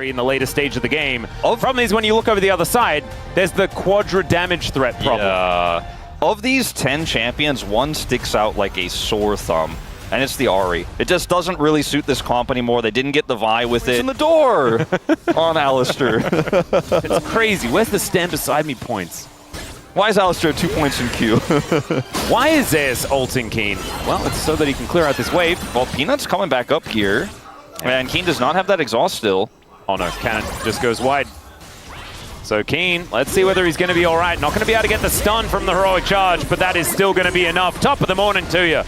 in the later stage of the game. The problem is when you look over the other side, there's the quadra damage threat problem. Yeah. Of these 10 champions, one sticks out like a sore thumb, and it's the Ahri. It just doesn't really suit this comp anymore. They didn't get the Vi with it. In the door on Alistair. It's crazy. Where's the stand beside me points? Why is Alistair 2 points in Q? Why is Zeus ulting Keen? Well, it's so that he can clear out this wave. Well, Peanut's coming back up here, and Keen does not have that exhaust still. Oh no, Cannon just goes wide. So Keen, let's see whether he's going to be all right. Not going to be able to get the stun from the heroic charge, but that is still going to be enough. Top of the morning to you,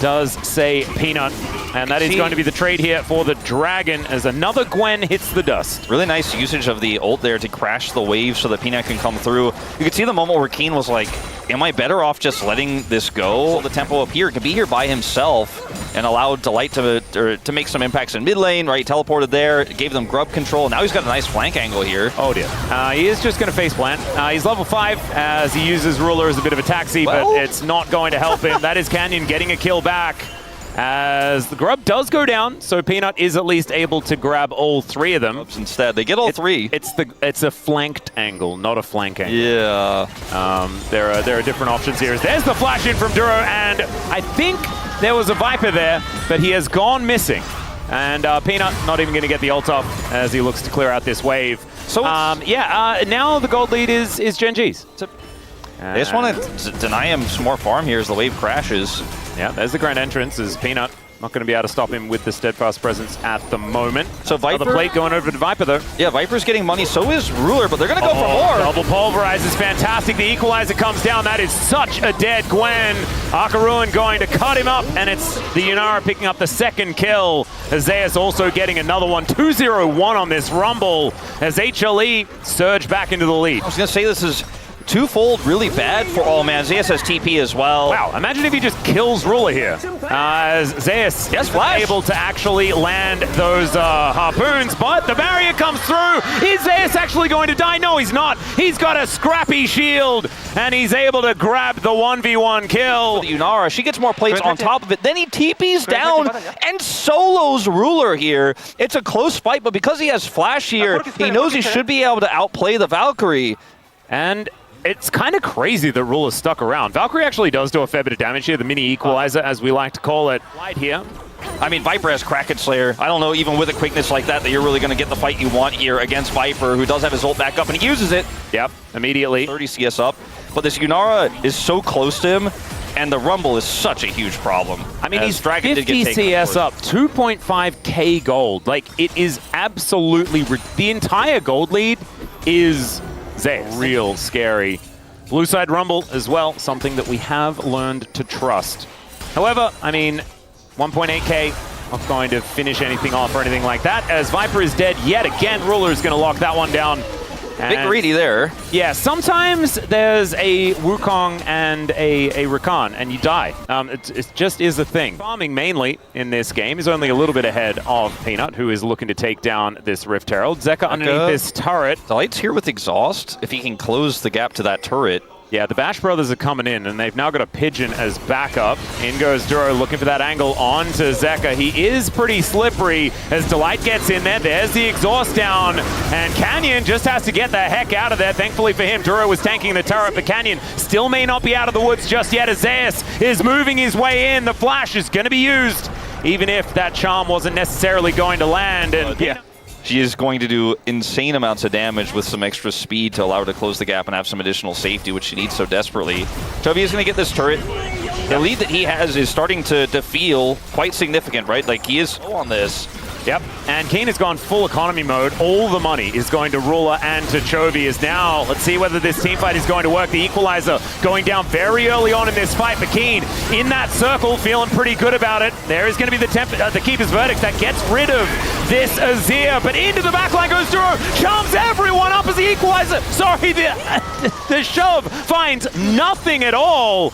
does say Peanut. And that is going to be the trade here for the Dragon as another Gwen hits the dust. Really nice usage of the ult there to crash the wave so that Peanut can come through. You could see the moment where Keen was like, am I better off just letting this go? The tempo up here can be here by himself and allowed Delight to make some impacts in mid lane, right? Teleported there, gave them grub control. Now he's got a nice flank angle here. Oh dear. He is just going to face plant. He's level 5 as he uses Ruler as a bit of a taxi, but it's not going to help him. That is Canyon getting a kill back as the grub does go down, so Peanut is at least able to grab all 3 of them. Instead, they get all 3. It's a flanked angle, not a flank angle. Yeah. There are different options here. There's the flash in from Duro, and I think there was a Viper there, but he has gone missing. And Peanut not even going to get the ult off as he looks to clear out this wave. So now the gold lead is Gen.G's. They just want to deny him some more farm here as the wave crashes. Yeah, there's the grand entrance as Peanut not going to be able to stop him with the steadfast presence at the moment. So Viper, the plate going over to Viper though. Yeah, Viper's getting money, so is Ruler, but they're going to go for more. Double pulverize is fantastic. The equalizer comes down. That is such a dead Gwen. Akaruan going to cut him up, and it's the Yunara picking up the second kill. Zeus also getting another one. 2-0-1 on this Rumble as HLE surge back into the lead. I was going to say this is twofold really bad for all man. Zeus has TP as well. Wow, imagine if he just kills Ruler here. Zeus is able to actually land those harpoons, but the barrier comes through. Is Zeus actually going to die? No, he's not. He's got a scrappy shield, and he's able to grab the 1v1 kill. The Yunara, she gets more plates on top of it. Then he TPs down and solos Ruler here. It's a close fight, but because he has flash here, he knows he should be able to outplay the Valkyrie. And it's kind of crazy that Ruler's stuck around. Valkyrie actually does do a fair bit of damage here, the mini equalizer, as we like to call it. Light here. I mean, Viper has Kraken Slayer. I don't know, even with a quickness like that you're really going to get the fight you want here against Viper, who does have his ult back up, and he uses it. Yep, immediately. 30 CS up. But this Yunara is so close to him, and the Rumble is such a huge problem. I mean, he's 50 CS up, 2.5k gold. Like, it is absolutely... The entire gold lead is Zeus. Real scary. Blue side Rumble as well, something that we have learned to trust. However, I mean, 1.8k, not going to finish anything off or anything like that, as Viper is dead yet again. Ruler is going to lock that one down. Big greedy there. Yeah, sometimes there's a Wukong and a Rakan, and you die. It just is a thing. Farming mainly in this game is only a little bit ahead of Peanut, who is looking to take down this Rift Herald. Zeka underneath this turret. Delight's here with exhaust, if he can close the gap to that turret. Yeah, the Bash brothers are coming in, and they've now got a Pigeon as backup. In goes Duro, looking for that angle onto Zeka. He is pretty slippery as Delight gets in there. There's the exhaust down, and Canyon just has to get the heck out of there. Thankfully for him, Duro was tanking the turret, but Canyon still may not be out of the woods just yet as Zeus is moving his way in. The flash is going to be used, even if that charm wasn't necessarily going to land. And yeah. She is going to do insane amounts of damage with some extra speed to allow her to close the gap and have some additional safety, which she needs so desperately. Chovy is going to get this turret. The lead that he has is starting to feel quite significant, right? Like, he is on this. Yep, and Kane has gone full economy mode. All the money is going to Ruler and to Chovy. Is now, let's see whether this team fight is going to work. The equalizer going down very early on in this fight, but Keen in that circle, feeling pretty good about it. There is going to be the Keeper's Verdict that gets rid of this Azir, but into the backline goes Duro, charms everyone up as the equalizer. Sorry, the shove finds nothing at all.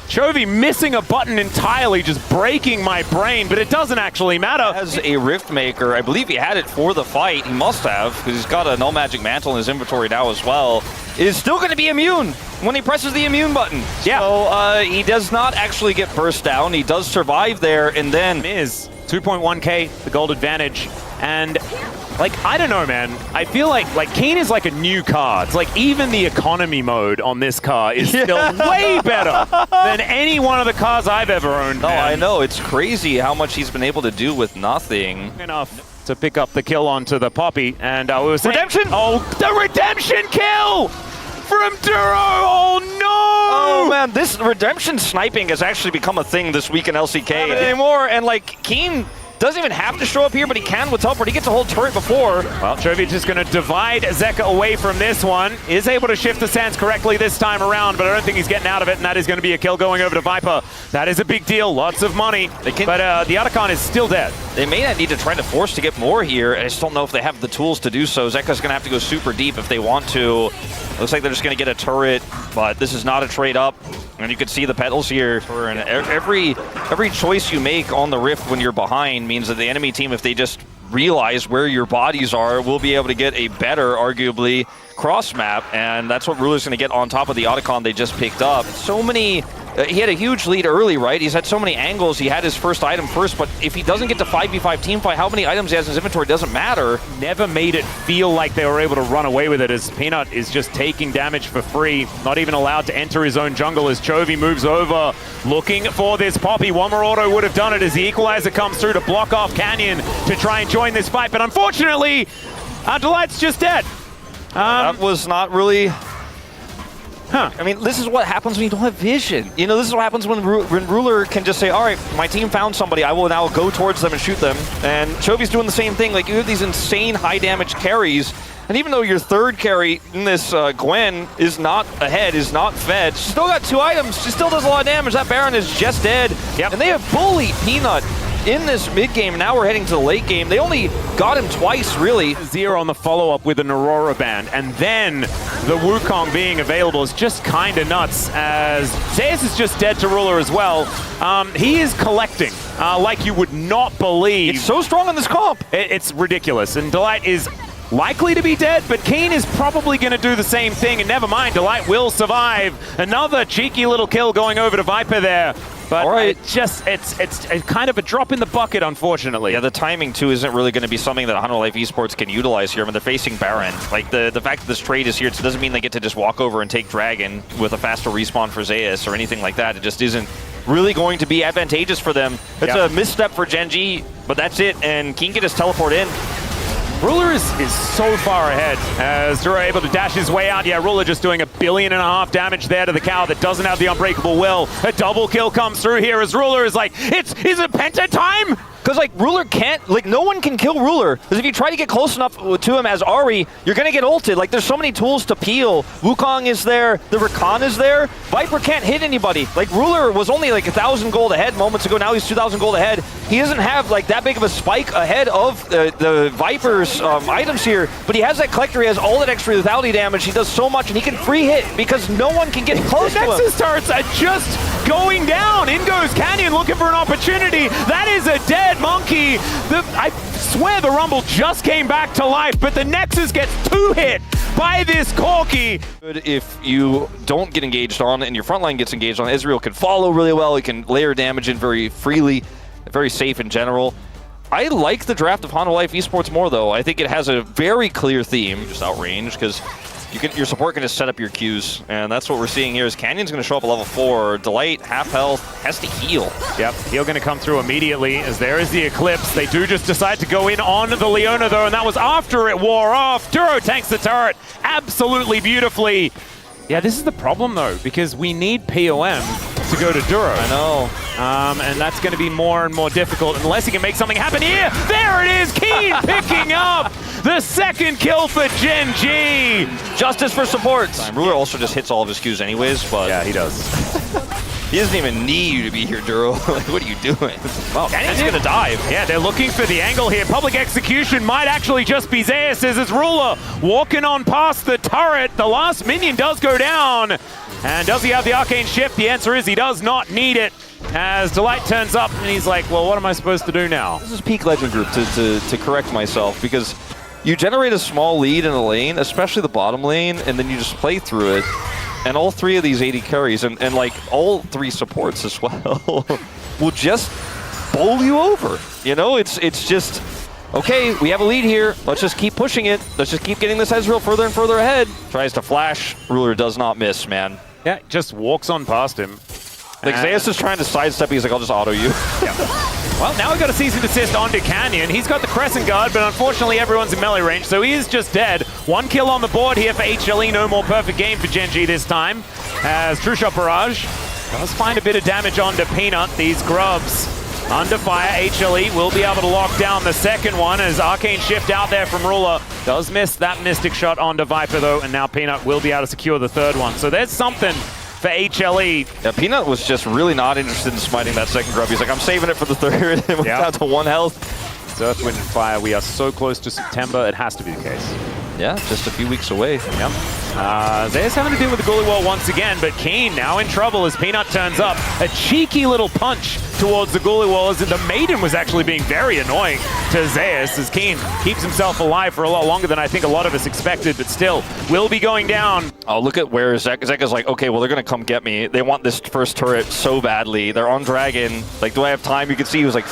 Chovy missing a button entirely, just breaking my brain, but it doesn't actually matter. As a Rift Maker, I believe he had it for the fight. He must have, because he's got a No Magic Mantle in his inventory now as well. It is still going to be immune when he presses the immune button. Yeah. So he does not actually get burst down. He does survive there, and then... Is 2.1k, the gold advantage, and Like, I don't know, man. I feel like Keen is like a new car. It's like even the economy mode on this car is still way better than any one of the cars I've ever owned. No, man. I know. It's crazy how much he's been able to do with nothing. Enough to pick up the kill onto the Poppy, and we were saying, Redemption! Oh, the redemption kill from Duro! Oh no! Oh man, this redemption sniping has actually become a thing this week in LCK anymore, and like Keen doesn't even have to show up here, but he can with teleport. He gets a whole turret before. Well, Chovy just going to divide Zeka away from this one. Is able to shift the sands correctly this time around, but I don't think he's getting out of it, and that is going to be a kill going over to Viper. That is a big deal. Lots of money. But the Otacon is still dead. They may not need to try to force to get more here. I just don't know if they have the tools to do so. Zeka's going to have to go super deep if they want to. Looks like they're just going to get a turret, but this is not a trade up. And you can see the petals here. And every choice you make on the Rift when you're behind means that the enemy team, if they just realize where your bodies are, will be able to get a better, arguably, cross map. And that's what Ruler's going to get on top of the Otacon they just picked up. So many... he had a huge lead early, right? He's had so many angles. He had his first item first, but if he doesn't get to 5v5 team fight, how many items he has in his inventory doesn't matter. Never made it feel like they were able to run away with it, as Peanut is just taking damage for free, not even allowed to enter his own jungle as Chovy moves over, looking for this Poppy. One more auto would have done it as the equalizer comes through to block off Canyon to try and join this fight, but unfortunately, Delight's just dead. That was not really... Huh. I mean, this is what happens when you don't have vision. You know, this is what happens when Ruler can just say, all right, my team found somebody, I will now go towards them and shoot them. And Chovy's doing the same thing. Like, you have these insane high damage carries, and even though your third carry in this Gwen is not ahead, is not fed, she's still got 2 items, she still does a lot of damage. That Baron is just dead. Yep. And they have bullied Peanut in this mid-game. Now we're heading to the late game. They only got him twice, really. Zero on the follow-up with an Aurora Band, and then the Wukong being available is just kind of nuts, as Zeus is just dead to Ruler as well. He is collecting like you would not believe. It's so strong in this comp. It's ridiculous, and Delight is likely to be dead, but Keen is probably going to do the same thing, and never mind, Delight will survive. Another cheeky little kill going over to Viper there. But right. it's kind of a drop in the bucket, unfortunately. Yeah, the timing, too, isn't really going to be something that Hanwha Life Esports can utilize here. I mean, they're facing Baron. Like, the fact that this trade is here, it doesn't mean they get to just walk over and take Dragon with a faster respawn for Zeus or anything like that. It just isn't really going to be advantageous for them. It's a misstep for Gen.G, but that's it, and King can just teleport in. Ruler is so far ahead as Duro able to dash his way out. Yeah, Ruler just doing 1.5 billion damage there to the cow that doesn't have the unbreakable will. A double kill comes through here as Ruler is like, is it Penta time? Because, like, Ruler can't, like, no one can kill Ruler. Because if you try to get close enough to him as Ahri, you're going to get ulted. Like, there's so many tools to peel. Wukong is there. The Rakan is there. Viper can't hit anybody. Like, Ruler was only, like, 1,000 gold ahead moments ago. Now he's 2,000 gold ahead. He doesn't have, like, that big of a spike ahead of the Viper's items here. But he has that collector. He has all that extra lethality damage. He does so much, and he can free hit because no one can get close to him. Nexus turrets are just going down. In goes Canyon looking for an opportunity. That is a dead monkey. I swear the Rumble just came back to life, but the Nexus gets 2 hit by this Corki. If you don't get engaged on and your front line gets engaged on, Ezreal can follow really well. He can layer damage in very freely, very safe in general. I like the draft of Hanwha Life Esports more, though. I think it has a very clear theme, just outrange, because your support can just set up your Qs, and that's what we're seeing here is Canyon's going to show up at level 4. Delight, half health, has to heal. Yep, heal going to come through immediately as there is the Eclipse. They do just decide to go in on the Leona, though, and that was after it wore off. Duro tanks the turret absolutely beautifully. Yeah, this is the problem, though, because we need POM to go to Duro. I know. And that's going to be more and more difficult unless he can make something happen here. There it is, Keen picking up the second kill for Gen.G. Justice for support. Ruler also just hits all of his Qs anyways, but... Yeah, he does. He doesn't even need you to be here, Duro. Like, what are you doing? Well, Canyon's going to dive. Yeah, they're looking for the angle here. Public execution might actually just be Zeus as it's Ruler walking on past the turret. The last minion does go down. And does he have the Arcane Shift? The answer is he does not need it. As Delight turns up and he's like, well, what am I supposed to do now? This is peak Legend Group to correct myself, because you generate a small lead in a lane, especially the bottom lane, and then you just play through it. And all 3 of these 80 carries, and like all 3 supports as well, will just bowl you over. You know, it's just, okay, we have a lead here. Let's just keep pushing it. Let's just keep getting this Ezreal further and further ahead. Tries to flash. Ruler does not miss, man. Yeah, just walks on past him. Like, Zeus is trying to sidestep. He's like, I'll just auto you. Yeah. Well, now we've got a cease and desist onto Canyon. He's got the Crescent Guard, but unfortunately everyone's in melee range, so he is just dead. 1 kill on the board here for HLE. No more perfect game for Gen.G this time, as True Shot Barrage does find a bit of damage onto Peanut. These grubs under fire. HLE will be able to lock down the second one as Arcane Shift out there from Ruler. Does miss that Mystic Shot onto Viper, though, and now Peanut will be able to secure the third one. So there's something for HLE. Yeah, Peanut was just really not interested in smiting that second grub. He's like, I'm saving it for the third. It went down to 1 health. Earth, Wind, and Fire. We are so close to September. It has to be the case. Yeah, just a few weeks away. Yep. Zayas having to deal with the goalie wall once again, but Keen now in trouble as Peanut turns up. A cheeky little punch towards the goalie wall as the Maiden was actually being very annoying to Zayas as Keen keeps himself alive for a lot longer than I think a lot of us expected, but still will be going down. Oh, look at where Zeka's like, okay, well, they're going to come get me. They want this first turret so badly. They're on Dragon. Like, do I have time? You can see he was like,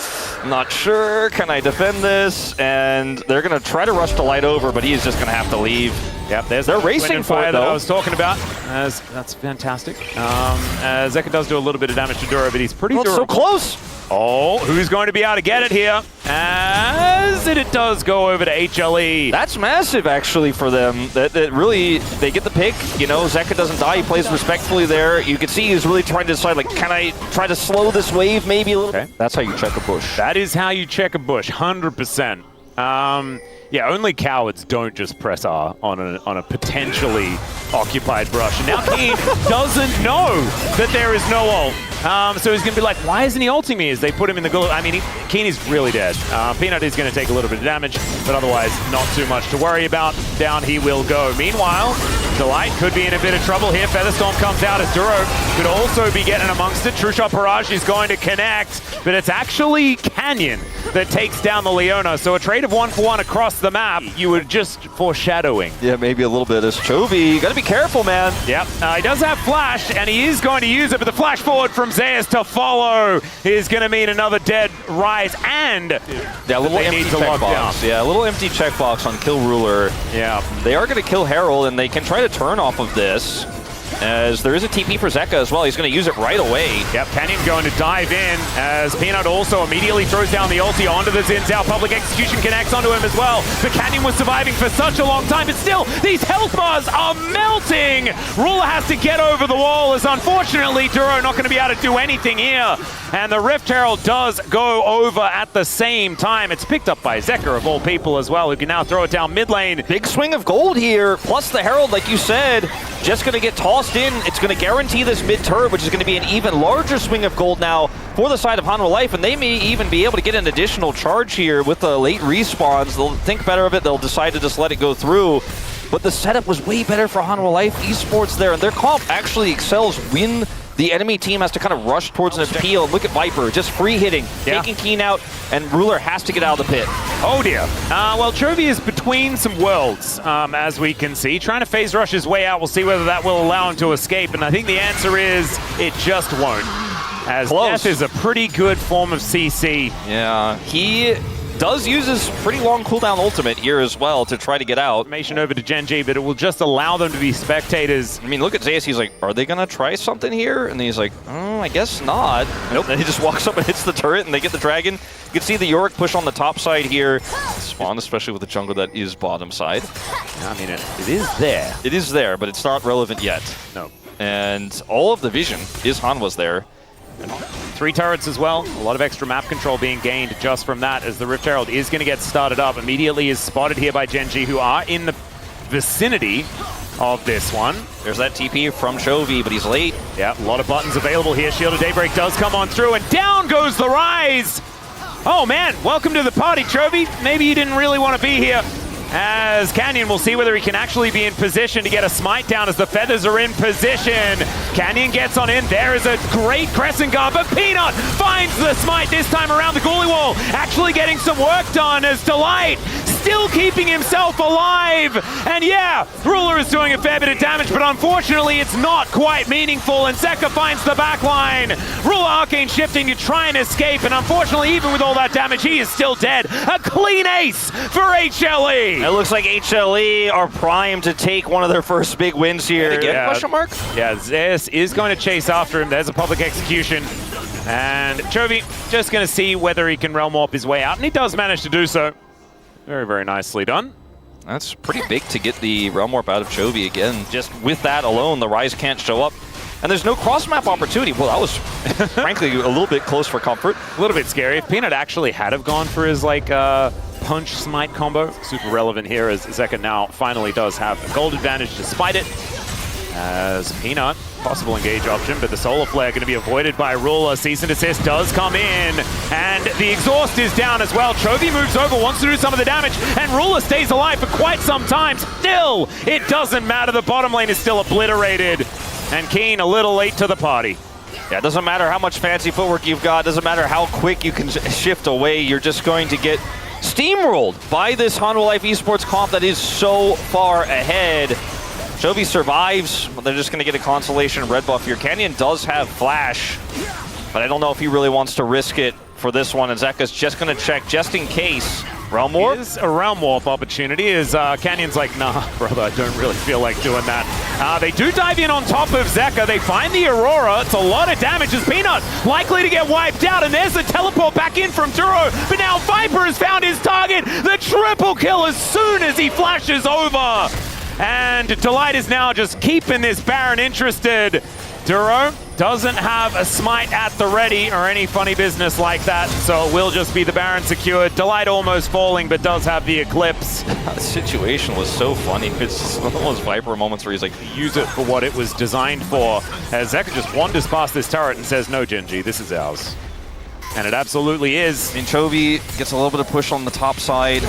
I'm not sure. Can I defend this? And they're going to try to rush the light over, but he's just going to have to leave. Yep, there's they're racing for it, that I was talking about. That's fantastic. Zeka does do a little bit of damage to Duro, but he's pretty durable. So close. Oh, who's going to be able to get it here? As it does go over to HLE. That's massive, actually, for them. That really, they get the pick. You know, Zeka doesn't die. He plays respectfully there. You can see he's really trying to decide, like, can I try to slow this wave maybe a little bit? That's how you check a bush. That is how you check a bush, 100%. Yeah, only cowards don't just press R on a potentially occupied brush. And now Keen doesn't know that there is no ult. So he's going to be like, why isn't he ulting me as they put him in the goal? I mean, Keen is really dead. Peanut is going to take a little bit of damage, but otherwise not too much to worry about. Down he will go. Meanwhile, Delight could be in a bit of trouble here. Featherstorm comes out as Duro could also be getting amongst it. True Shot Barrage is going to connect, but it's actually Canyon that takes down the Leona. So a trade of 1-for-1 across the map. You were just foreshadowing. Yeah, maybe a little bit. As Chovy, you got to be careful, man. Yep, he does have Flash, and he is going to use it, but the flash forward from Zayas to follow is going to mean another dead Rise, and yeah, a little empty checkbox. Yeah, a little empty checkbox on Kill Ruler. Yeah. They are going to kill Herald, and they can try to turn off of this, as there is a TP for Zeka as well. He's going to use it right away. Yep, Canyon going to dive in as Peanut also immediately throws down the ulti onto the Xin Zhao. Public Execution connects onto him as well. But Canyon was surviving for such a long time, but still, these health bars are melting. Ruler has to get over the wall as unfortunately Duro not going to be able to do anything here. And the Rift Herald does go over at the same time. It's picked up by Zeka of all people as well, who can now throw it down mid lane. Big swing of gold here, plus the Herald, like you said, just going to get tossed in. It's going to guarantee this mid turret, which is going to be an even larger swing of gold now for the side of Hanwha Life, and they may even be able to get an additional charge here with the late respawns. They'll think better of it. They'll decide to just let it go through. But the setup was way better for Hanwha Life Esports there, and their comp actually excels when the enemy team has to kind of rush towards an appeal. Look at Viper, just free hitting, taking Keen out, and Ruler has to get out of the pit. Oh dear. Well, Chovy is between some worlds, as we can see, trying to phase rush his way out. We'll see whether that will allow him to escape, and I think the answer is it just won't. As Death is a pretty good form of CC. Yeah, he does use his pretty long cooldown ultimate here as well to try to get out. Information over to Gen.G, but it will just allow them to be spectators. I mean, look at Zayas. He's like, are they going to try something here? And he's like, oh, I guess not. Nope. And he just walks up and hits the turret, and they get the dragon. You can see the Yorick push on the top side here. Spawn, especially with the jungle that is bottom side. I mean, it is there. It is there, but it's not relevant yet. No. And all of the vision is Hanwha's there. 3 turrets as well. A lot of extra map control being gained just from that, as the Rift Herald is going to get started up. Immediately is spotted here by Gen.G, who are in the vicinity of this one. There's that TP from Chovy, but he's late. Yeah, a lot of buttons available here. Shield of Daybreak does come on through, and down goes the Rise. Oh man, welcome to the party, Chovy. Maybe you didn't really want to be here. As Canyon will see whether he can actually be in position to get a smite down as the feathers are in position. Canyon gets on in. There is a great Crescent Guard, but Peanut finds the smite this time around the goalie wall. Actually getting some work done as Delight still keeping himself alive. And yeah, Ruler is doing a fair bit of damage, but unfortunately it's not quite meaningful, and Zeka finds the back line. Ruler Arcane shifting to try and escape, and unfortunately even with all that damage, he is still dead. A clean ace for HLE. It looks like HLE are primed to take one of their first big wins here. Yeah. Question mark? Yeah, Zeus is going to chase after him. There's a public execution. And Chovy just going to see whether he can realm warp his way out, and he does manage to do so. Very, very nicely done. That's pretty big to get the realm warp out of Chovy again. Just with that alone, the Rise can't show up. And there's no cross-map opportunity. Well, that was, frankly, a little bit close for comfort. A little bit scary. If Peanut actually had have gone for his, like, punch smite combo, super relevant here, as Zeka now finally does have a gold advantage despite it. As Peanut, possible engage option, but the Solar Flare going to be avoided by Ruler. Cease and desist does come in, and the exhaust is down as well. Chovy moves over, wants to do some of the damage, and Ruler stays alive for quite some time. Still, it doesn't matter. The bottom lane is still obliterated, and Keen a little late to the party. Yeah, it doesn't matter how much fancy footwork you've got, doesn't matter how quick you can shift away, you're just going to get steamrolled by this Hanwha Life Esports comp that is so far ahead. Chovy survives, but they're just going to get a consolation red buff here. Canyon does have flash, but I don't know if he really wants to risk it for this one, and Zeka's just going to check just in case. Realm warp? It is a realm warp opportunity, as Canyon's like, nah, brother, I don't really feel like doing that. They do dive in on top of Zeka. They find the Aurora. It's a lot of damage as Peanut likely to get wiped out, and there's the teleport back in from Duro, but now Viper has found his target. The triple kill as soon as he flashes over. And Delight is now just keeping this Baron interested. Duro doesn't have a smite at the ready or any funny business like that, so it will just be the Baron secured. Delight almost falling, but does have the Eclipse. That situation was so funny. It's one of those Viper moments where he's like, Use it for what it was designed for. As Zeka just wanders past this turret and says, no, Gen.G, this is ours. And it absolutely is. and Chovy gets a little bit of push on the top side,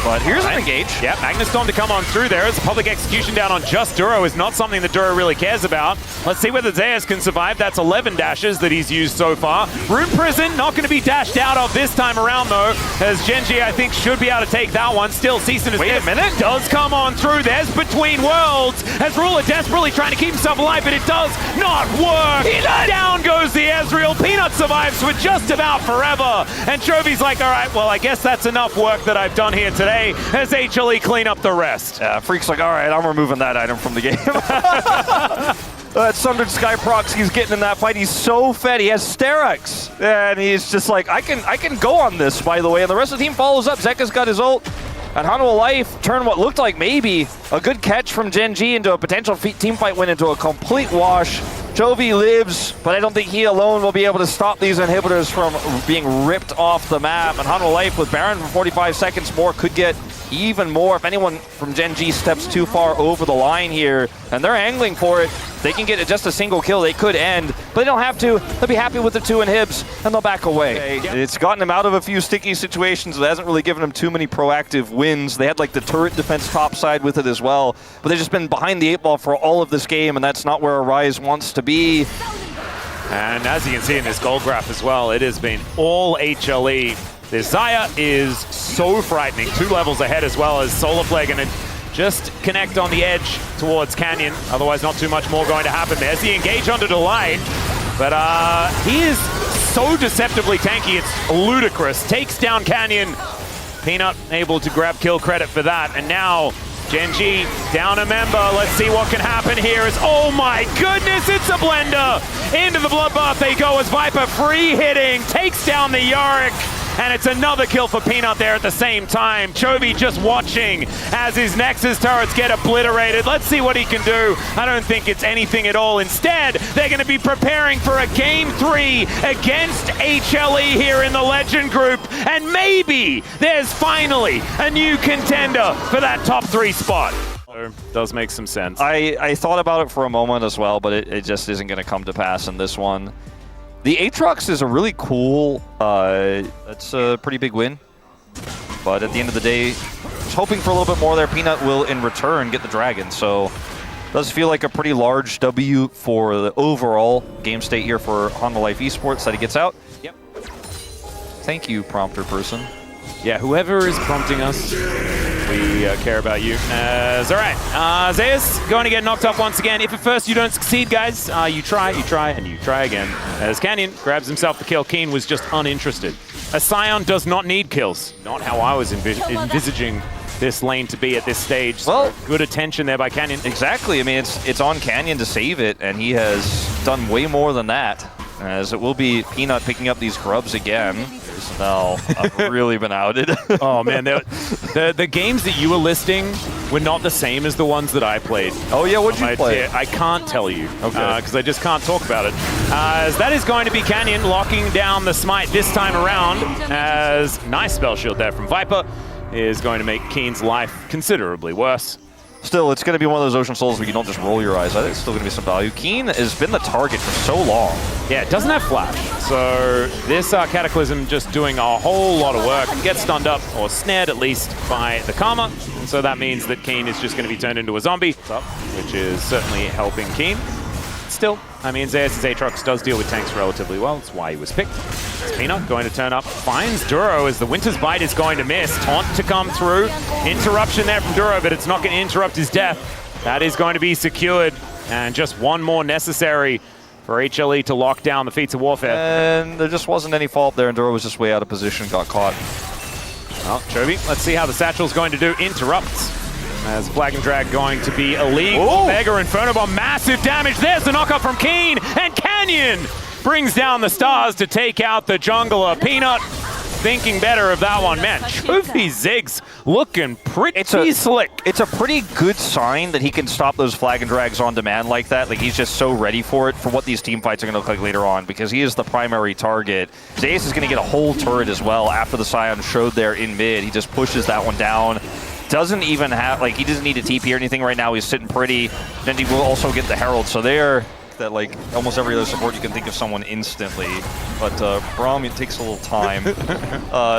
but here's an engage. Yeah, Magnus Storm to come on through there as a public execution down on just Duro is not something that Duro really cares about. Let's see whether Zeus can survive. That's 11 dashes that he's used so far. Rune Prison not going to be dashed out of this time around though, as Gen.G I think should be able to take that one. Still, Cease and desist. Wait a minute. Does come on through. There's Between Worlds as Ruler desperately trying to keep himself alive, but it does not work. Down goes the Ezreal. Peanut survives for just about forever. And Chovy's like, all right, well, I guess that's enough work that I've done here today as HLE clean up the rest. Yeah, Freak's like, all right, I'm removing that item from the game. That Sundered Sky procs he's getting in that fight, he's so fed. He has Sterex, and he's just like, I can go on this, by the way. And the rest of the team follows up. Zeka's got his ult. And Hanwha Life turned what looked like maybe a good catch from Gen.G into a potential team fight win into a complete wash. Chovy lives, but I don't think he alone will be able to stop these inhibitors from being ripped off the map. And Hanwha Life with Baron for 45 seconds more could get even more if anyone from Gen.G steps too far over the line here. And they're angling for it. They can get just a single kill, they could end, but they don't have to. They'll be happy with the 2 inhibs, and they'll back away. It's gotten them out of a few sticky situations. It hasn't really given them too many proactive wins. They had like the turret defense topside with it as well, but they've just been behind the 8 ball for all of this game, and that's not where Arise wants to be. And as you can see in this gold graph as well, it has been all HLE. This Xayah is so frightening, 2 levels ahead as well as Solar Flare going to just connect on the edge towards Canyon. Otherwise, not too much more going to happen. There's the engage onto Delight. But he is so deceptively tanky, it's ludicrous. Takes down Canyon. Peanut able to grab kill credit for that. And now Gen.G down a member. Let's see what can happen here. Oh my goodness, it's a blender. Into the bloodbath they go as Viper free hitting. Takes down the Yorick. And it's another kill for Peanut there at the same time. Chovy just watching as his Nexus turrets get obliterated. Let's see what he can do. I don't think it's anything at all. Instead, they're going to be preparing for a Game 3 against HLE here in the Legend Group. And maybe there's finally a new contender for that top 3 spot. Does make some sense. I thought about it for a moment as well, but it just isn't going to come to pass in this one. The Aatrox is a really cool, that's a pretty big win. But at the end of the day, just hoping for a little bit more there. Peanut will, in return, get the Dragon. So it does feel like a pretty large W for the overall game state here for Hanwha Life Esports that he gets out. Yep. Thank you, prompter person. Yeah, whoever is prompting us, we care about you. All right, Zeus going to get knocked off once again. If at first you don't succeed, guys, you try, and you try again. As Canyon grabs himself the kill, Keen was just uninterested. A Scion does not need kills. Not how I was envisaging this lane to be at this stage. So well, good attention there by Canyon. Exactly. I mean, it's on Canyon to save it, and he has done way more than that. As it will be Peanut picking up these grubs again. Now I've really been outed. Oh man, the games that you were listing were not the same as the ones that I played. Oh yeah, what'd you play? I can't tell you, because I just can't talk about it. As that is going to be Canyon locking down the smite this time around. As nice spell shield there from Viper is going to make Keen's life considerably worse. Still, it's going to be one of those Ocean Souls where you don't just roll your eyes. I think it's still going to be some value. Keen has been the target for so long. Yeah, it doesn't have flash. So this Cataclysm just doing a whole lot of work. Gets stunned up, or snared at least, by the Karma. And so that means that Keen is just going to be turned into a zombie, which is certainly helping Keen. Still, I mean, Zeus' Aatrox does deal with tanks relatively well. That's why he was picked. Peanut going to turn up, finds Duro as the Winter's Bite is going to miss. Taunt to come through. Interruption there from Duro, but it's not going to interrupt his death. That is going to be secured. And just one more necessary for HLE to lock down the Feats of Warfare. And there just wasn't any fault there, and Duro was just way out of position, got caught. Well, Chovy, let's see how the Satchel's going to do. Interrupts. As Flag and Drag going to be illegal. Mega Inferno Bomb, massive damage. There's the knockup from Keen, and Canyon brings down the stars to take out the jungler. Peanut thinking better of that one. Man, Chovy Ziggs looking pretty slick. It's a pretty good sign that he can stop those Flag and Drags on demand like that. Like, he's just so ready for it, for what these team fights are going to look like later on, because he is the primary target. Zeus is going to get a whole turret as well after the Scion showed there in mid. He just pushes that one down. Doesn't even have, like, he doesn't need a TP or anything right now. He's sitting pretty. Then he will also get the Herald. So there, that, like, almost every other support you can think of someone instantly. But Braum, it takes a little time.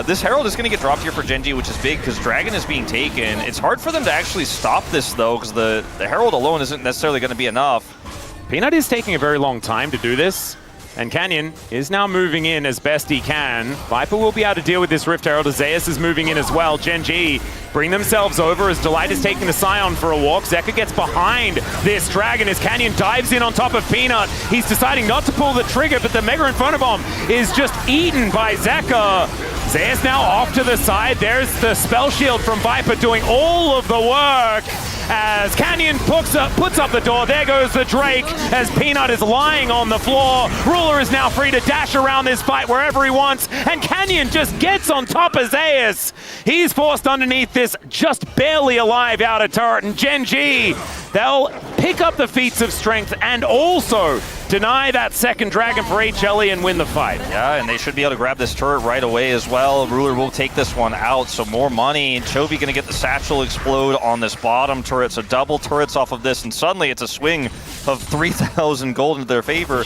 This Herald is going to get dropped here for Gen.G, which is big because Dragon is being taken. It's hard for them to actually stop this, though, because the Herald alone isn't necessarily going to be enough. Peanut is taking a very long time to do this. And Canyon is now moving in as best he can. Viper will be able to deal with this Rift Herald as Zeus is moving in as well. Gen.G bring themselves over as Delight is taking the Scion for a walk. Zeka gets behind this Dragon as Canyon dives in on top of Peanut. He's deciding not to pull the trigger, but the Mega Inferno Bomb is just eaten by Zeka. Zeus now off to the side. There's the spell shield from Viper doing all of the work. As Canyon puts up the door. There goes the Drake as Peanut is lying on the floor. Ruler is now free to dash around this fight wherever he wants, and Canyon just gets on top of Zeus. He's forced underneath this just barely alive outer turret, and Gen.G, they'll pick up the feats of strength and also deny that second dragon for HLE and win the fight. Yeah, and they should be able to grab this turret right away as well. Ruler will take this one out, so more money. And Chovy going to get the Satchel explode on this bottom turret, so double turrets off of this, and suddenly it's a swing of 3,000 gold into their favor.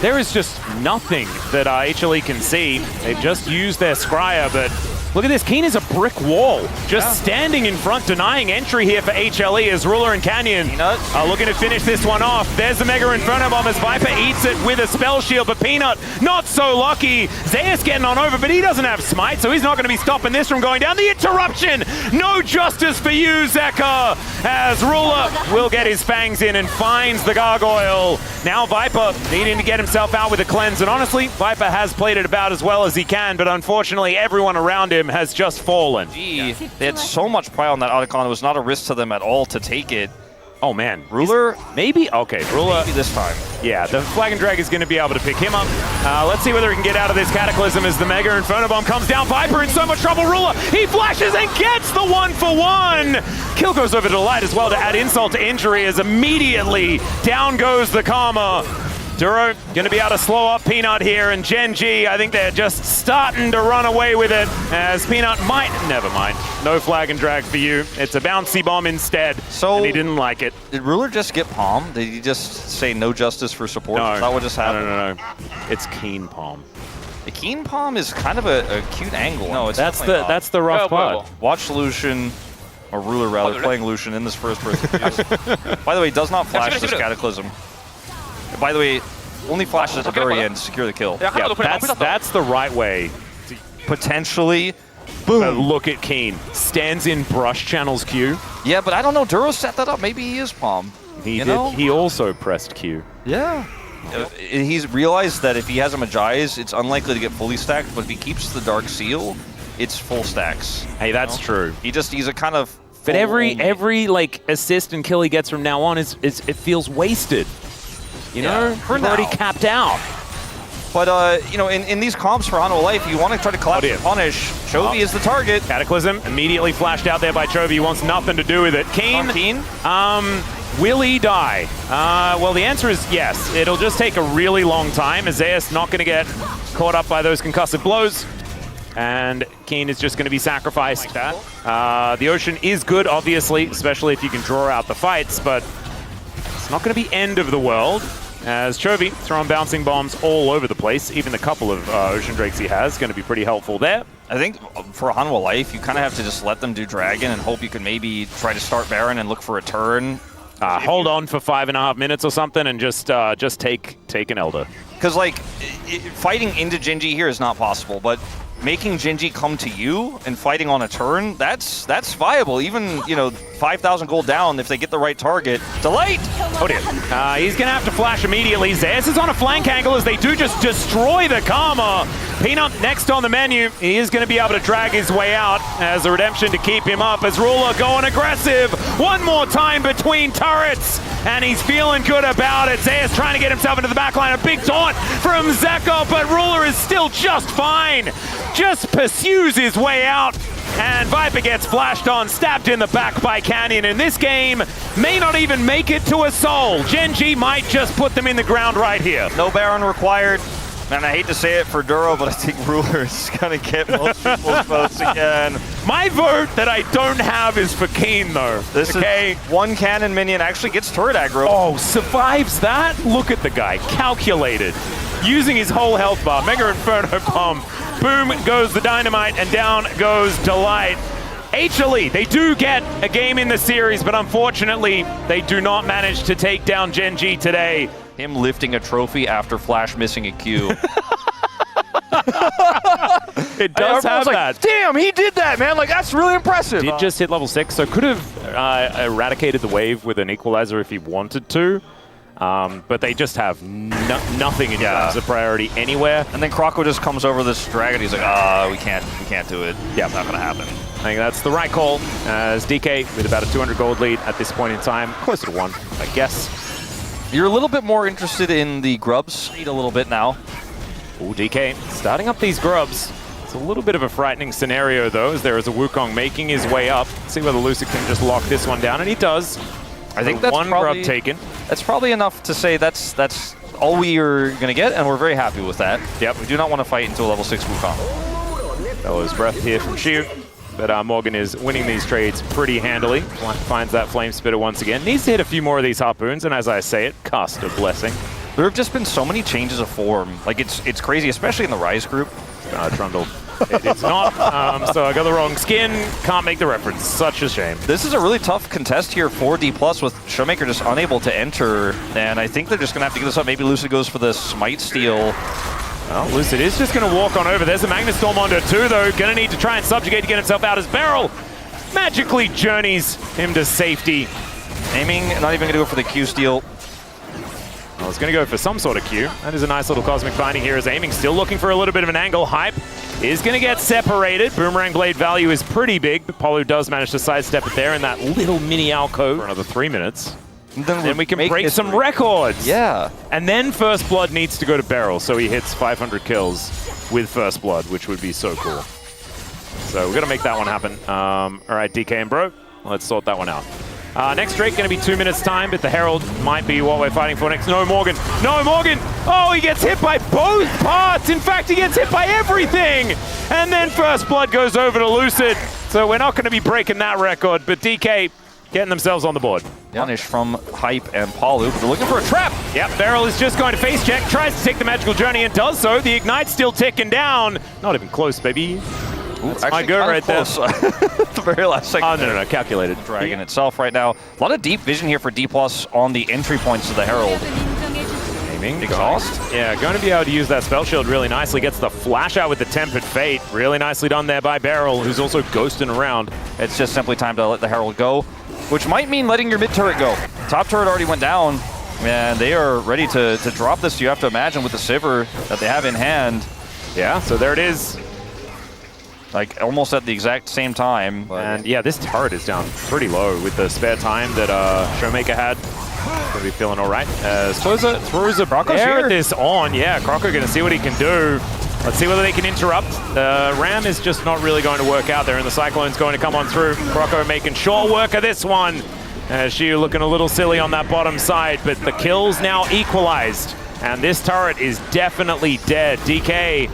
There is just nothing that HLE can see. They've just used their Scryer, but look at this. Keen is a brick wall, just standing in front, denying entry here for HLE as Ruler and Canyon are looking to finish this one off. There's the Mega Inferno Bomb as Viper eats it with a spell shield, but Peanut not so lucky. Zeus getting on over, but he doesn't have smite, so he's not going to be stopping this from going down. The interruption! No justice for you, Zeka, as Ruler will get his fangs in and finds the gargoyle. Now Viper needing to get himself out with a cleanse, and honestly, Viper has played it about as well as he can, but unfortunately everyone around him has just fallen. They had so much pride on that Otacon. It was not a risk to them at all to take it. Oh man, Ruler? Maybe? Okay, Ruler. Maybe this time. Yeah, the Flag and Drag is going to be able to pick him up. Let's see whether he can get out of this Cataclysm as the Mega Inferno Bomb comes down. Viper in so much trouble. Ruler, he flashes and gets the 1-for-1. Kill goes over to Light as well to add insult to injury as immediately down goes the Karma. Duro going to be able to slow up Peanut here, and Gen.G, I think they're just starting to run away with it, as Peanut might, never mind, no Flag and Drag for you. It's a bouncy bomb instead, and he didn't like it. Did Ruler just get palmed? Did he just say no justice for support? No, Is that what just happened? No. It's Keen Palm. The Keen Palm is kind of a cute angle. No, it's that's the rough part. Watch Lucian, or Ruler rather, playing Lucian in this first person. By the way, does not flash this Cataclysm. By the way, only flashes at the very end to secure the kill. Yeah, that's the right way. Potentially Boom. But look at Keen. Stands in brush channels Q. Yeah, but I don't know. Duro set that up. Maybe he is Palm. He did. He also pressed Q. Yeah. He's realized that if he has a Magi's, it's unlikely to get fully stacked, but if he keeps the Dark Seal, it's full stacks. Hey, that's true. He's a kind of... But every like assist and kill he gets from now on is it feels wasted. You know? For He's now. already capped out. But, you know, in these comps for Hanwha Life, you want to try to collapse and punish. Chovy is the target. Cataclysm immediately flashed out there by Chovy. He wants nothing to do with it. Keen, will he die? Well, the answer is yes. It'll just take a really long time. Azaeus not going to get caught up by those concussive blows. And Keen is just going to be sacrificed. Like that. The Ocean is good, obviously, especially if you can draw out the fights, but it's not going to be end of the world. As Chovy throwing bouncing bombs all over the place, even the couple of Ocean Drakes he has, going to be pretty helpful there. I think for Hanwha Life, you kind of have to just let them do Dragon and hope you can maybe try to start Baron and look for a turn. Hold on for 5.5 minutes or something and just take an Elder. Because, like, fighting into Gen.G here is not possible, but making Gen.G come to you and fighting on a turn, that's viable. Even, you know, 5,000 gold down if they get the right target. Delight! Oh dear. He's going to have to flash immediately. Zayas is on a flank angle as they do just destroy the Karma. Peanut next on the menu. He is going to be able to drag his way out as a redemption to keep him up as Ruler going aggressive. One more time between turrets. And he's feeling good about it. Zayas trying to get himself into the backline. A big taunt from Zeko, but Ruler is still just fine. Just pursues his way out. And Viper gets flashed on, stabbed in the back by Canyon. And this game may not even make it to a soul. Gen.G might just put them in the ground right here. No Baron required. And I hate to say it for Duro, but I think Ruler is going to get most people's votes again. My vote that I don't have is for Keen, though. This is one cannon minion actually gets turret aggro. Oh, survives that? Look at the guy. Calculated. Using his whole health bar. Mega Inferno Bomb. Boom goes the Dynamite, and down goes Delight. HLE, they do get a game in the series, but unfortunately, they do not manage to take down Gen.G today. Him lifting a trophy after Flash missing a Q. It does have like, that. Damn, he did that, man. Like, that's really impressive. Did just hit level 6, so could have eradicated the wave with an equalizer if he wanted to. But they just have nothing in terms of priority anywhere. And then Croco just comes over this dragon. He's like, we can't do it. Yeah, it's not going to happen. I think that's the right call. As DK with about a 200 gold lead at this point in time, closer to 1, I guess. You're a little bit more interested in the grubs. Need a little bit now. Ooh, DK starting up these grubs. It's a little bit of a frightening scenario, though, as there is a Wukong making his way up. See whether Lucid can just lock this one down, and he does. I think that's one probably, grub taken. That's probably enough to say that's all we are going to get, and we're very happy with that. Yep. We do not want to fight into a level 6 Wukong. Bellows breath here from Shu. But Morgan is winning these trades pretty handily. Finds that Flame Spitter once again. Needs to hit a few more of these Harpoons, and as I say it, cast a blessing. There have just been so many changes of form. Like, it's crazy, especially in the Rise group. Trundle. It's not, so I got the wrong skin. Can't make the reference. Such a shame. This is a really tough contest here for D+, with Showmaker just unable to enter, and I think they're just going to have to give this up. Maybe Lucid goes for the Smite Steal. Well, Lucid is just going to walk on over. There's a Magnet Storm onto 2, though. Going to need to try and subjugate to get himself out as Beryl magically journeys him to safety. Aiming, not even going to go for the Q steal. I was going to go for some sort of Q. That is a nice little Cosmic Binding here as Aiming still looking for a little bit of an angle. Hype is going to get separated. Boomerang Blade value is pretty big, but Polu does manage to sidestep it there in that little mini alcove for another 3 minutes. Then we can break some records. Yeah. And then First Blood needs to go to Beryl, so he hits 500 kills with First Blood, which would be so cool. So we're going to make that one happen. All right, DK and Bro, let's sort that one out. Next Drake going to be 2 minutes time, but the Herald might be what we're fighting for next. No Morgan. No Morgan. Oh, he gets hit by both parts. In fact, he gets hit by everything. And then First Blood goes over to Lucid. So we're not going to be breaking that record, but DK getting themselves on the board. Punish from Hype and Palu. They're looking for a trap. Yep, Beryl is just going to face check, tries to take the magical journey and does so. The Ignite's still ticking down. Not even close, baby. That's my go right there. The very last second. Oh, no, calculated. Dragon itself right now. A lot of deep vision here for D+ on the entry points to the Herald. Aiming. Exhaust? Yeah, going to be able to use that spell shield really nicely. Gets the flash out with the Tempered Fate. Really nicely done there by Beryl, who's also ghosting around. It's just simply time to let the Herald go, which might mean letting your mid turret go. Top turret already went down, and they are ready to drop this. You have to imagine with the Sivir that they have in hand. Yeah, so there it is. Like, almost at the exact same time. And yeah, this turret is down pretty low with the spare time that Showmaker had. Gonna be feeling all right. As Closer throws a air this on. Yeah, Croco gonna see what he can do. Let's see whether they can interrupt. Ram is just not really going to work out there, and the Cyclone's going to come on through. Croco making short work of this one. Shiu looking a little silly on that bottom side, but the kills now equalized. And this turret is definitely dead. DK,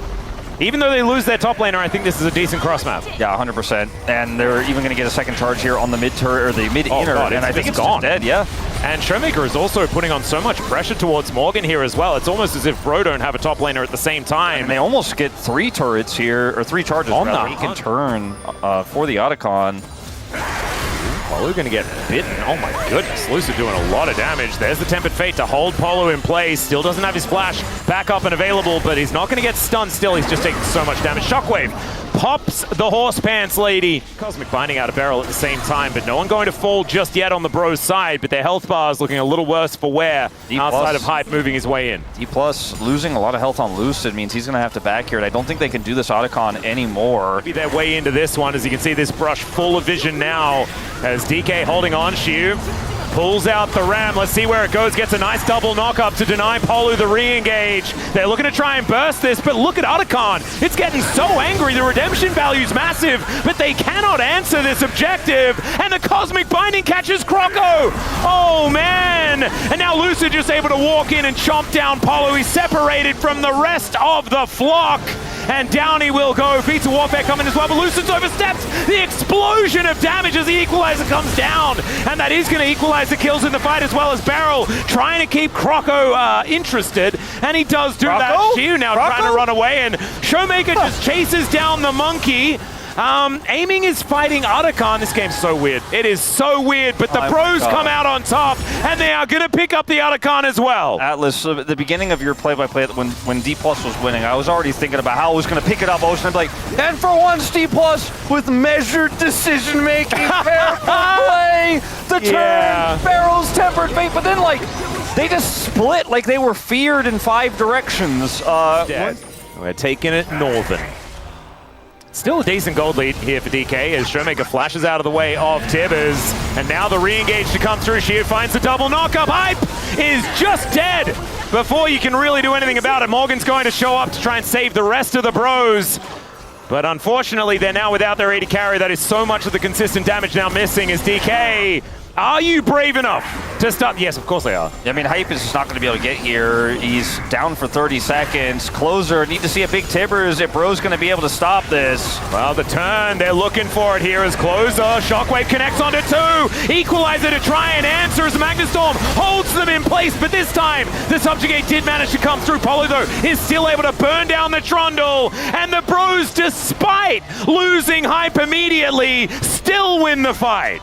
even though they lose their top laner, I think this is a decent cross map. Yeah, 100%. And they're even going to get a second charge here on the mid turret or the mid inner, and I think it's gone. Dead, yeah. And Showmaker is also putting on so much pressure towards Morgan here as well. It's almost as if Bro don't have a top laner at the same time. And they almost get 3 turrets here, or 3 charges on the can turn for the Otacon. Polo gonna get bitten. Oh my goodness, Lucid doing a lot of damage. There's the Tempered Fate to hold Polo in place. Still doesn't have his flash back up and available, but he's not gonna get stunned still. He's just taking so much damage. Shockwave pops the horse pants lady. Cosmic Binding out of Beryl at the same time, but no one going to fall just yet on the Bros side, but their health bar is looking a little worse for wear outside of Hype moving his way in. D+ losing a lot of health on Lucid means he's gonna have to back here, and I don't think they can do this Otacon anymore. Maybe their way into this one, as you can see this brush full of vision now, as DK holding on. Shiu pulls out the Ram. Let's see where it goes. Gets a nice double knock-up to deny Polu the re-engage. They're looking to try and burst this, but look at Otacon. It's getting so angry. The redemption value's massive, but they cannot answer this objective. And the Cosmic Binding catches Croco. Oh, man. And now Lucid just able to walk in and chomp down Polu. He's separated from the rest of the flock. And down he will go. Beats of Warfare coming as well, but Lucid's overstepped the explosion of damage as the Equalizer comes down. And that is going to equalize the kills in the fight, as well as Beryl trying to keep Croco interested. And he does do that. Shiu now trying to run away, and Showmaker just chases down the monkey. Aiming is fighting Otacon. This game's so weird. It is so weird, but the Pros come out on top, and they are going to pick up the Otacon as well. Atlas, at the beginning of your play-by-play, when D+ was winning, I was already thinking about how I was going to pick it up. I was going to be like, and for once, D+ with measured decision-making, careful play, the turn, Beryl's Tempered Fate, but then, like, they just split like they were feared in 5 directions. We're taking it northern. Still a decent gold lead here for DK as Showmaker flashes out of the way of Tibbers. And now the re-engage to come through. Shiu finds the double knock-up. Hype is just dead before you can really do anything about it. Morgan's going to show up to try and save the rest of the Bros. But unfortunately, they're now without their AD carry. That is so much of the consistent damage now missing as DK. Are you brave enough to stop? Yes, of course they are. I mean, Hype is not going to be able to get here. He's down for 30 seconds. Closer, need to see a big Tibbers if Bro's going to be able to stop this. Well, the turn, they're looking for it here as Closer. Shockwave connects onto 2. Equalizer to try and answer as Magnus Storm holds them in place, but this time the Subjugate did manage to come through. Polo, though, is still able to burn down the Trundle, and the Bros, despite losing Hype immediately, still win the fight.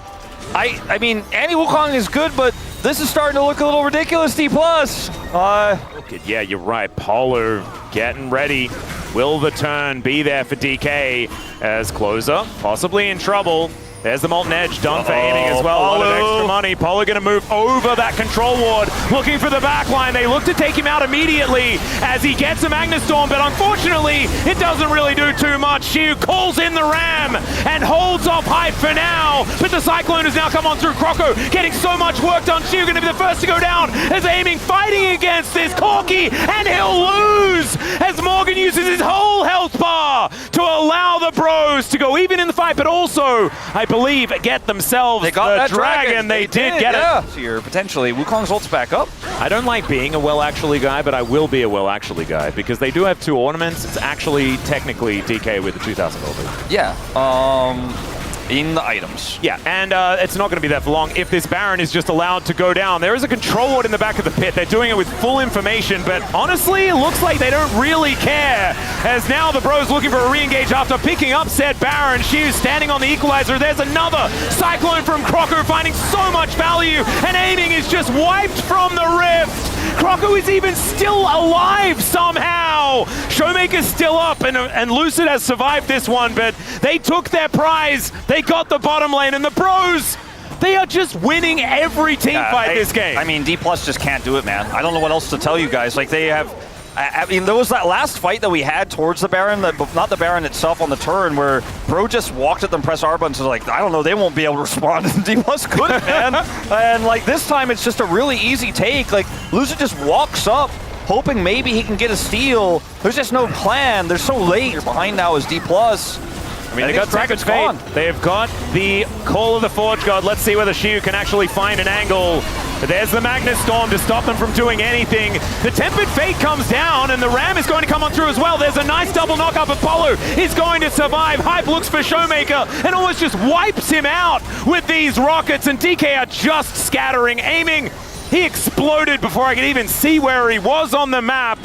I mean, anti-Wukong is good, but this is starting to look a little ridiculous, D+. Yeah, you're right. Polo getting ready. Will the turn be there for DK as Closer possibly in trouble? There's the Molten Edge done for aiming as well. A lot of extra money. Polo going to move over that control ward, looking for the backline. They look to take him out immediately as he gets a Magnus Storm, but unfortunately, it doesn't really do too much. Shiu calls in the Ram and holds off Hype for now, but the Cyclone has now come on through. Croco getting so much work done. Shiu going to be the first to go down as aiming, fighting against this Corki, and he'll lose as Morgan uses his whole health bar to allow the Bros to go even in the fight, but also, I believe, get themselves the dragon. They did get it. Here, potentially. Wukong's ult's back up. I don't like being a well-actually guy, but I will be a well-actually guy because they do have 2 ornaments. It's actually technically DK with the 2,000 gold. Yeah. In the items. Yeah, and it's not going to be there for long if this Baron is just allowed to go down. There is a control ward in the back of the pit. They're doing it with full information, but honestly, it looks like they don't really care. As now the Bros looking for a re-engage after picking up said Baron. Shiu standing on the Equalizer. There's another Cyclone from Croco, finding so much value, and aiming is just wiped from the rift. Croco is even still alive somehow. Showmaker's still up, and Lucid has survived this one, but they took their prize. They got the bottom lane, and the Bros, they are just winning every team fight this game. I mean, D+ just can't do it, man. I don't know what else to tell you guys. Like, they have... I mean, there was that last fight that we had towards the Baron, not the Baron itself on the turn, where Bro just walked at them, press R buttons, and like, I don't know, they won't be able to respond. And D+ couldn't, man. And like, this time it's just a really easy take. Like, Lucid just walks up, hoping maybe he can get a steal. There's just no plan. They're so late. You're behind now is D+. I mean, they got Dragon's Fate. They've got the Call of the Forge God. Let's see whether Shiu can actually find an angle. But there's the Magnus Storm to stop them from doing anything. The Tempered Fate comes down, and the Ram is going to come on through as well. There's a nice double knock-up. Apollo is going to survive. Hype looks for Showmaker and almost just wipes him out with these rockets, and DK are just scattering. Aiming, he exploded before I could even see where he was on the map.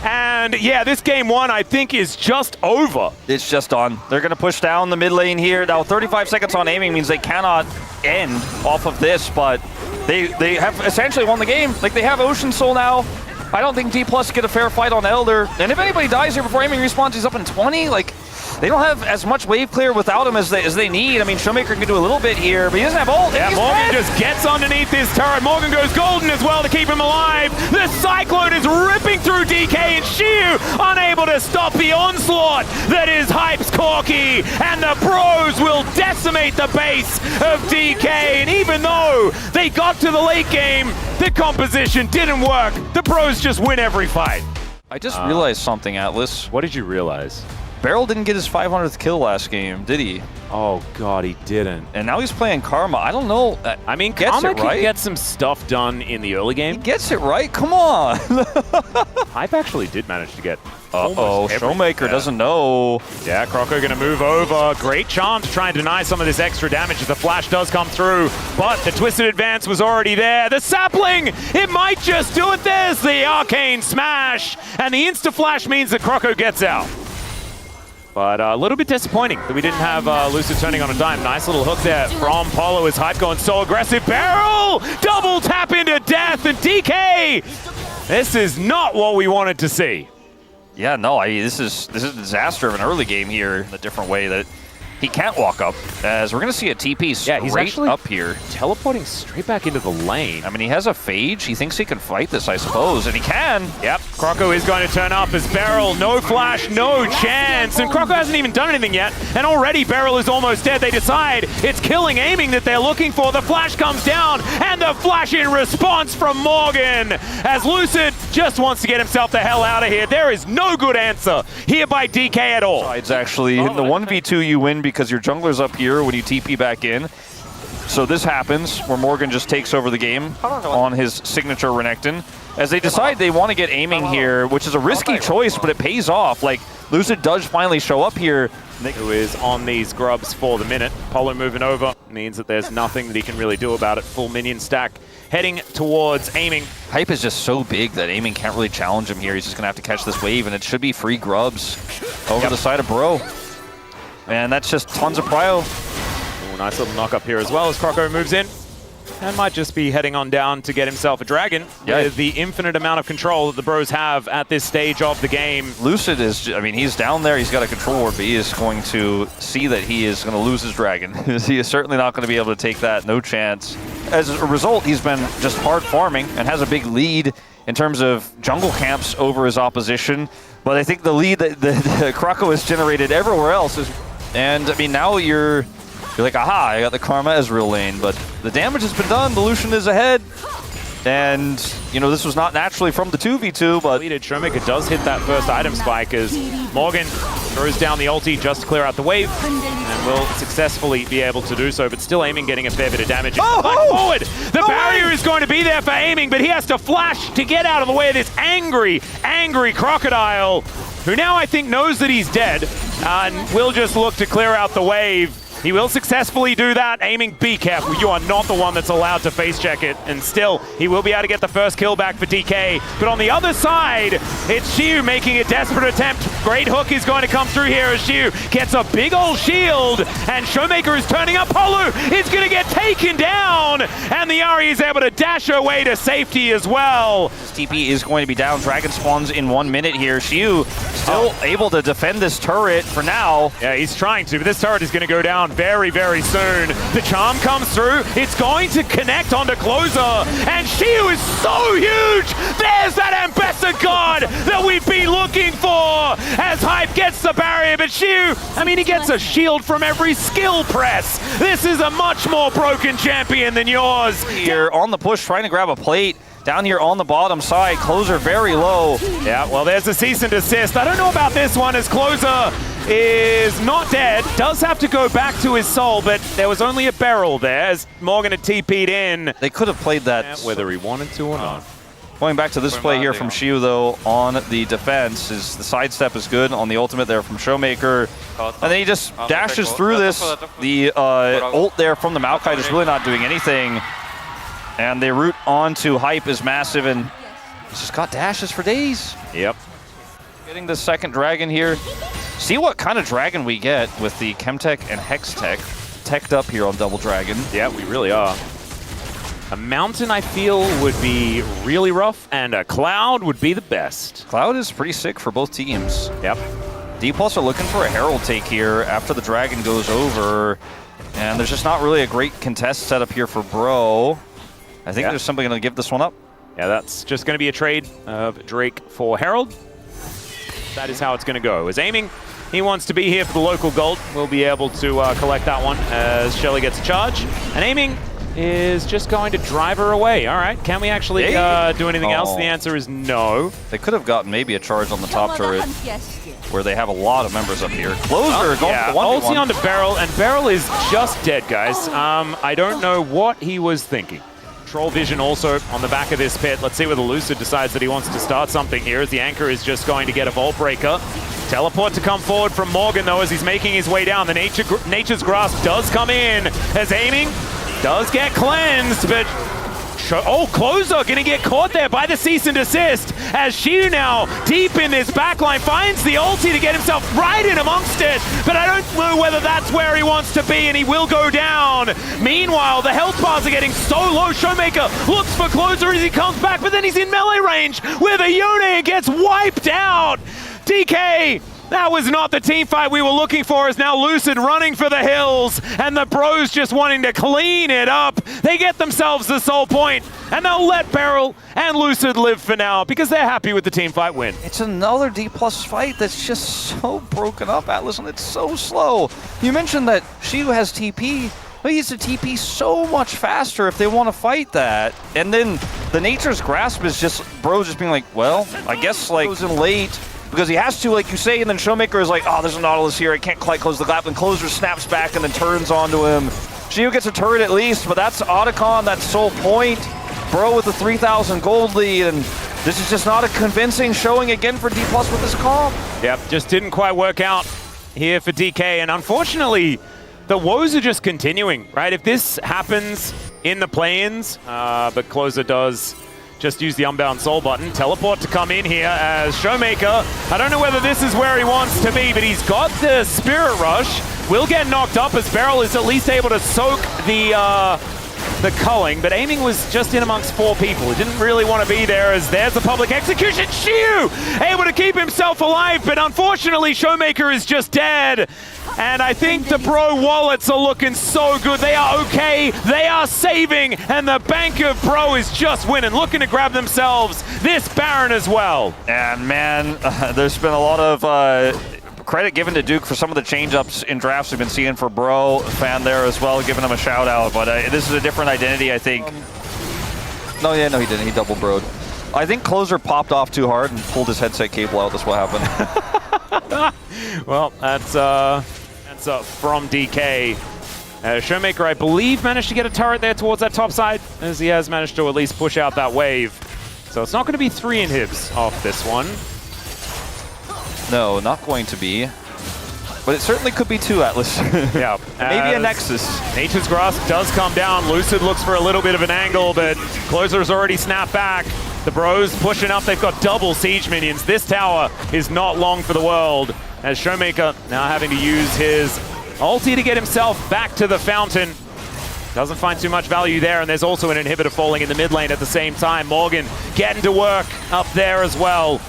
And yeah, this game one, I think, is just over. It's just on. They're going to push down the mid lane here. Now, 35 seconds on aiming means they cannot end off of this, but they have essentially won the game. Like, they have Ocean Soul now. I don't think D+ get a fair fight on Elder. And if anybody dies here before aiming respawns, he's up in 20. Like, they don't have as much wave clear without him as they need. I mean, Showmaker can do a little bit here, but he doesn't have ult. Yeah, Morgan just gets underneath this turret. Morgan goes golden as well to keep him alive. The Cyclone is ripping through DK, and Shiu unable to stop the onslaught that is Hype's Corki. And the Bros will decimate the base of DK. And even though they got to the late game, the composition didn't work. The Bros just win every fight. I just realized something, Atlas. What did you realize? Beryl didn't get his 500th kill last game, did he? Oh god, he didn't. And now he's playing Karma. I don't know. I mean, Karma can get some stuff done in the early game. He gets it right. Come on. Hype actually did manage to get Showmaker doesn't know. Yeah, Croco gonna move over. Great chance to try and deny some of this extra damage as the flash does come through. But the Twisted Advance was already there. The Sapling, it might just do it. There's the Arcane Smash. And the Insta-Flash means that Croco gets out. But a little bit disappointing that we didn't have Lucid turning on a dime. Nice little hook there from Polo as Hype going so aggressive. Barrel! Double tap into death, and DK! This is not what we wanted to see. Yeah, no, this is a disaster of an early game here in a different way that he can't walk up, as we're going to see a TP straight he's actually up here. Teleporting straight back into the lane. I mean, he has a Phage. He thinks he can fight this, I suppose, and he can. Yep, Croco is going to turn up as Beryl. No flash, no chance. And Croco hasn't even done anything yet, and already Beryl is almost dead. They decide it's killing aiming that they're looking for. The flash comes down, and the flash in response from Morgan, as Lucid just wants to get himself the hell out of here. There is no good answer here by DK at all. It's actually, in the 1v2 you win because your jungler's up here when you TP back in. So this happens where Morgan just takes over the game on his signature Renekton. As they decide they want to get aiming here, which is a risky choice, but it pays off. Like, Lucid does finally show up here. Who is on these grubs for the minute. Polo moving over means that there's nothing that he can really do about it. Full minion stack heading towards aiming. Hype is just so big that aiming can't really challenge him here. He's just going to have to catch this wave, and it should be free grubs over the side of Bro. And that's just tons of prio. Ooh, nice little knock up here as well as Croco moves in. And might just be heading on down to get himself a dragon with the infinite amount of control that the Bros have at this stage of the game. Lucid is, I mean, he's down there, he's got a control ward, but he is going to see that he is going to lose his dragon. He is certainly not going to be able to take that, no chance. As a result, he's been just hard farming and has a big lead in terms of jungle camps over his opposition. But I think the lead that Croco has generated everywhere else is, and I mean, now you're like, aha, I got the Karma Ezreal lane, but the damage has been done. The Lucian is ahead. And, you know, this was not naturally from the 2v2, but... Showmaker does hit that first item spike as Morgan throws down the ulti just to clear out the wave and will successfully be able to do so, but still aiming, getting a fair bit of damage. Forward! The barrier is going to be there for aiming, but he has to flash to get out of the way of this angry, angry Crocodile, who now I think knows that he's dead and will just look to clear out the wave. He will successfully do that, aiming, be careful. You are not the one that's allowed to face check it. And still, he will be able to get the first kill back for DK. But on the other side, it's Xiu making a desperate attempt. Great hook is going to come through here as Xiu gets a big old shield. And Showmaker is turning up. Holu is going to get taken down. And the Ahri is able to dash away to safety as well. This TP is going to be down. Dragon spawns in 1 minute here. Xiu still able to defend this turret for now. Yeah, he's trying to, but this turret is going to go down very, very soon. The charm comes through. It's going to connect onto Closer, and Xiu is so huge. There's that Ambassador God that we've been looking for as Hype gets the barrier, but Xiu, I mean, he gets a shield from every skill press. This is a much more broken champion than yours. Here on the push, trying to grab a plate. Down here on the bottom side, Closer very low. Yeah, well, there's a cease and desist. I don't know about this one as Closer is not dead. Does have to go back to his soul, but there was only a barrel there as Morgan had TP'd in. They could have played that. Yeah, whether he wanted to or not. Going back to this play here from Xiu, though, on the defense, is the sidestep is good on the ultimate there from Showmaker. And then he just dashes through this. The ult there from the Maokai is really not doing anything. And the route onto Hype is massive, and he's just got dashes for days. Yep. Getting the second dragon here. See what kind of dragon we get with the Chemtech and Hextech teched up here on Double Dragon. Yeah, we really are. A mountain, I feel, would be really rough, and a cloud would be the best. Cloud is pretty sick for both teams. Yep. D+ are looking for a Herald take here after the dragon goes over, and there's just not really a great contest set up here for Bro. I think there's somebody going to give this one up. Yeah, that's just going to be a trade of Drake for Herald. That is how it's going to go. Is aiming. He wants to be here for the local gold. We'll be able to collect that one as Shelly gets a charge. And aiming is just going to drive her away. All right, can we actually do anything else? The answer is no. They could have gotten maybe a charge on the top turret where they have a lot of members up here. Closer going for the 1v1. Ulti onto Beryl, and Beryl is just dead, guys. I don't know what he was thinking. Troll vision also on the back of this pit. Let's see whether Lucid decides that he wants to start something here, as the Anchor is just going to get a Vault Breaker. Teleport to come forward from Morgan, though, as he's making his way down. The Nature's Grasp does come in, as aiming does get cleansed, but Closer gonna get caught there by the cease and desist, as Xiu now deep in this backline finds the ulti to get himself right in amongst it, but I don't know whether that's where he wants to be, and he will go down. Meanwhile, the health bars are getting so low. Showmaker looks for Closer as he comes back, but then he's in melee range where the Yone and gets wiped out. DK, that was not the team fight we were looking for, as now Lucid running for the hills, and the Bros just wanting to clean it up. They get themselves the soul point, and they'll let Beryl and Lucid live for now because they're happy with the team fight win. It's another D+ fight that's just so broken up, Atlas, and it's so slow. You mentioned that Xiu has TP. They used to TP so much faster if they want to fight that. And then the Nature's Grasp is just, Bro just being like, well, I guess like goes in late, because he has to, like you say, and then Showmaker is like, oh, there's a Nautilus here, I can't quite close the gap, and Closer snaps back and then turns onto him. Xiu gets a turret at least, but that's Otacon, that's Soul Point. Bro with the 3,000 gold lead, and this is just not a convincing showing again for D+ with this comp. Yep, just didn't quite work out here for DK, and unfortunately, the woes are just continuing, right? If this happens in the play-ins, but Closer does just use the Unbound Soul button. Teleport to come in here as Showmaker. I don't know whether this is where he wants to be, but he's got the Spirit Rush. Will get knocked up as Beryl is at least able to soak the culling, but aiming was just in amongst 4 people. He didn't really want to be there, as there's the public execution. Xiu able to keep himself alive, but unfortunately Showmaker is just dead. And I think the Bro wallets are looking so good. They are okay, they are saving, and the bank of Bro is just winning, looking to grab themselves this Baron as well. And man, there's been a lot of credit given to Duke for some of the change-ups in drafts we've been seeing for Bro. Fan there as well, giving him a shout-out. But this is a different identity, I think. No, he didn't. He double-broed. I think Closer popped off too hard and pulled his headset cable out. That's what happened. Well, that's from DK. Showmaker, I believe, managed to get a turret there towards that top side, as he has managed to at least push out that wave. So it's not going to be 3 inhibs off this one. No, not going to be. but it certainly could be 2 Atlas. Yeah. Maybe a Nexus. Nature's Grasp does come down. Lucid looks for a little bit of an angle, but Closer's already snapped back. The Bros pushing up. They've got double siege minions. This tower is not long for the world, as Showmaker now having to use his ulti to get himself back to the fountain. Doesn't find too much value there, and there's also an inhibitor falling in the mid lane at the same time. Morgan getting to work up there as well.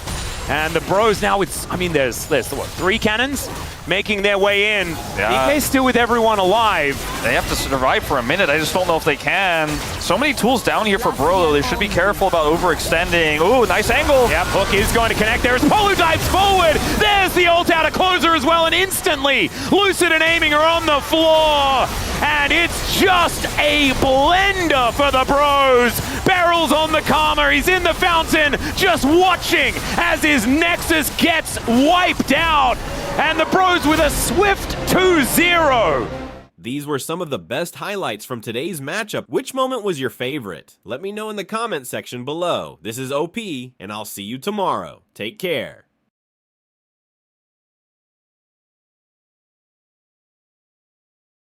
And the Bros now with, I mean, there's what, 3 cannons making their way in. Yeah. DK still with everyone alive. They have to survive for a minute. I just don't know if they can. So many tools down here for Bro, though. They should be careful about overextending. Ooh, nice angle. Yep, Hook is going to connect. There's Polu dives forward. There's the ult out of Closer as well, and instantly Lucid and Aiming are on the floor. And it's just a blender for the Bros. Barrels on the Karma. He's in the fountain, just watching as his Nexus gets wiped out. And the Bros with a swift 2-0. These were some of the best highlights from today's matchup. Which moment was your favorite? Let me know in the comment section below. This is OP, and I'll see you tomorrow. Take care.